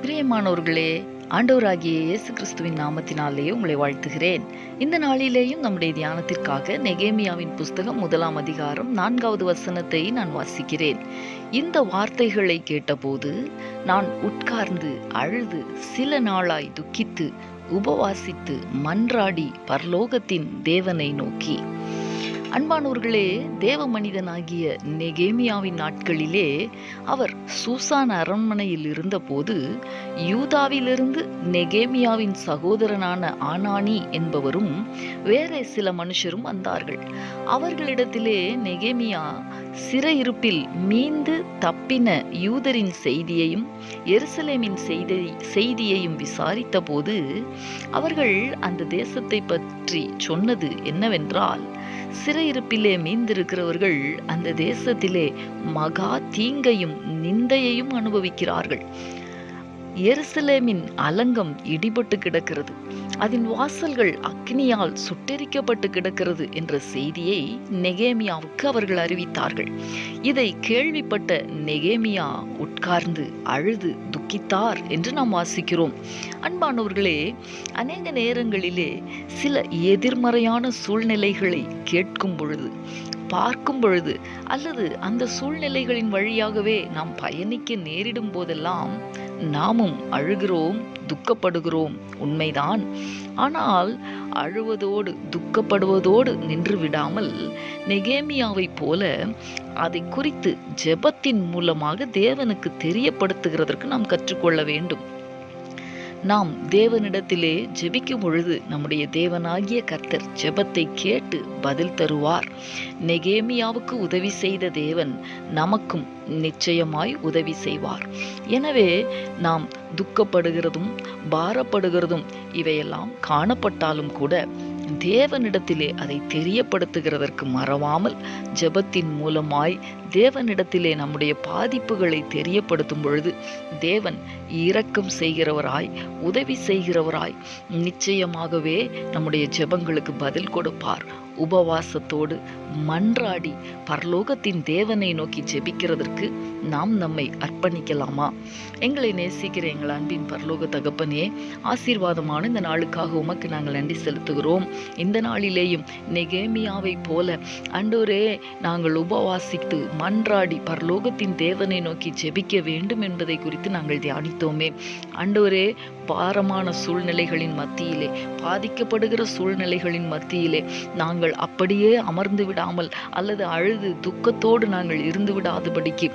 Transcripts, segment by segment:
பிரியமானவர்களே, ஆண்டவராகிய இயேசு கிறிஸ்துவின் நாமத்தினாலே உங்களை வாழ்த்துகிறேன். இந்த நாளிலேயும் நம்முடைய தியானத்திற்காக நெகேமியாவின் புஸ்தகம் 1ஆம் அதிகாரம் 4வது வசனத்தை நான் வாசிக்கிறேன். இந்த வார்த்தைகளை கேட்டபோது நான் உட்கார்ந்து அழுது சில நாளாய் துக்கித்து உபவாசித்து மன்றாடி பரலோகத்தின் தேவனை நோக்கி. அன்பானவர்களே, தேவ மனிதனாகிய நெகேமியாவின் நாட்களிலே அவர் சூசான் அரண்மனையில் இருந்தபோது யூதாவிலிருந்து நெகேமியாவின் சகோதரனான ஆனானி என்பவரும் வேறே சில மனுஷரும் வந்தார்கள். அவர்களிடத்திலே நெகேமியா சிறையிருப்பில் மீண்டு தப்பின யூதரின் செய்தியையும் எருசலேமின் செய்தியையும் விசாரித்த போது அவர்கள் அந்த தேசத்தை பற்றி சொன்னது என்னவென்றால், சிறையிருப்பிலே மீந்திருக்கிறவர்கள் அந்த தேசத்திலே மகா தீங்கையும் நிந்தையையும் அனுபவிக்கிறார்கள். எருசலேமின் அலங்கம் இடிபட்டு கிடக்கிறது, அதன் வாசல்கள் அக்னியால் சுட்டெரிக்கப்பட்டு கிடக்கிறது என்ற செய்தியை நெகேமியாவுக்கு அவர்கள் அறிவித்தார்கள். இதை கேள்விப்பட்ட நெகேமியா உட்கார்ந்து அழுது துக்கித்தார் என்று நாம் வாசிக்கிறோம். அன்பானவர்களே, அநேக நேரங்களிலே சில எதிர்மறையான சூழ்நிலைகளை கேட்கும் பொழுது, பார்க்கும் பொழுது, அல்லது அந்த சூழ்நிலைகளின் வழியாகவே நாம் பயணிக்க நேரிடும் போதெல்லாம் நாமும் அழுகிறோம், துக்கப்படுகிறோம். உண்மைதான். ஆனால் அழுவதோடு துக்கப்படுவதோடு நின்று விடாமல் நெகேமியாவை போல அதை குறித்து ஜெபத்தின் மூலமாக தேவனுக்கு தெரியப்படுத்துகிறதற்கு நாம் கற்றுக்கொள்ள வேண்டும். நாம் தேவனிடத்திலே ஜெபிக்கும் பொழுது நம்முடைய தேவனாகிய கர்த்தர் ஜெபத்தை கேட்டு பதில் தருவார். நெகேமியாவுக்கு உதவி செய்த தேவன் நமக்கும் நிச்சயமாய் உதவி செய்வார். எனவே நாம் துக்கப்படுகிறதும் பாரப்படுகிறதும் இவையெல்லாம் காணப்பட்டாலும் கூட தேவனிடத்திலே அதை தெரியப்படுத்துகிறதற்கு மறவாமல் ஜெபத்தின் மூலமாய் தேவனிடத்திலே நம்முடைய பாதிப்புகளை தெரியப்படுத்தும் பொழுது தேவன் இரக்கம் செய்கிறவராய், உதவி செய்கிறவராய் நிச்சயமாகவே நம்முடைய ஜெபங்களுக்கு பதில் கொடுப்பார். உபவாசத்தோடு மன்றாடி பரலோகத்தின் தேவனை நோக்கி ஜெபிக்கிறதற்கு நாம் நம்மை அர்ப்பணிக்கலாமா? எங்களை நேசிக்கிற எங்கள் அன்பின் பரலோக தகப்பனே, ஆசீர்வாதமான இந்த நாளுக்காக உமக்கு நாங்கள் நன்றி செலுத்துகிறோம். இந்த நாளிலேயும் நெகேமியாவை போல ஆண்டவரே, நாங்கள் உபவாசித்து மன்றாடி பரலோகத்தின் தேவனை நோக்கி ஜெபிக்க வேண்டும் என்பதை குறித்து நாங்கள் தியானித்தோமே. ஆண்டவரே, பாரமான சூழ்நிலைகளின் மத்தியிலே, பாதிக்கப்படுகிற சூழ்நிலைகளின் மத்தியிலே நாங்கள் அப்படியே அமர்ந்து விடாமல் அல்லது அழுது துக்கத்தோடு நாங்கள் இருந்து விடாதபடிக்கு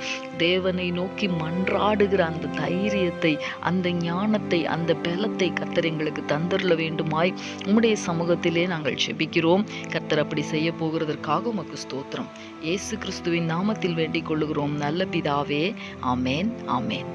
தேவனை நோக்கி மன்றாடுகிற அந்த தைரியத்தை, அந்த ஞானத்தை, அந்த பலத்தை கர்த்தர் எங்களுக்கு தந்தருள வேண்டுமாய் உம்முடைய சமூகத்திலே நாங்கள் ஜெபிக்கிறோம். கர்த்தர் அப்படி செய்ய போகிறதற்காக உமக்கு ஸ்தோத்திரம். இயேசு கிறிஸ்துவின் நாமத்தில் வேண்டிக் கொள்ளுகிறோம் நல்ல பிதாவே. ஆமேன், ஆமேன்.